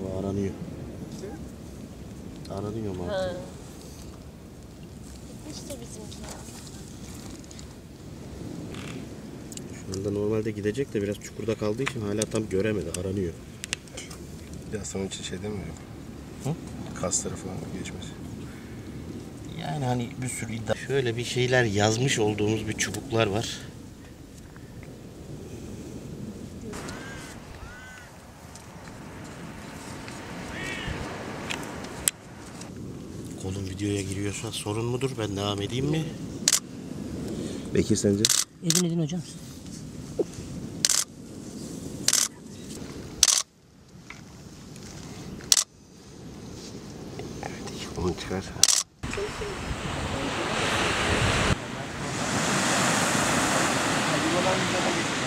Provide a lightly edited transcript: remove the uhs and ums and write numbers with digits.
O aranıyor. Aranıyor mu? Ha. İşte bizimki ya. Şu anda normalde gidecek de biraz çukurda kaldığı için hala tam göremedi. Aranıyor. Ya son için şey demiyor. Hı? Kasları falan geçmez. Yani hani bir sürü iddia. Şöyle bir şeyler yazmış olduğumuz bir çubuklar var. Kolum videoya giriyorsa sorun mudur? Ben devam edeyim mi? Bekir sence? Edin hocam. Onu çıkarsa. Hadi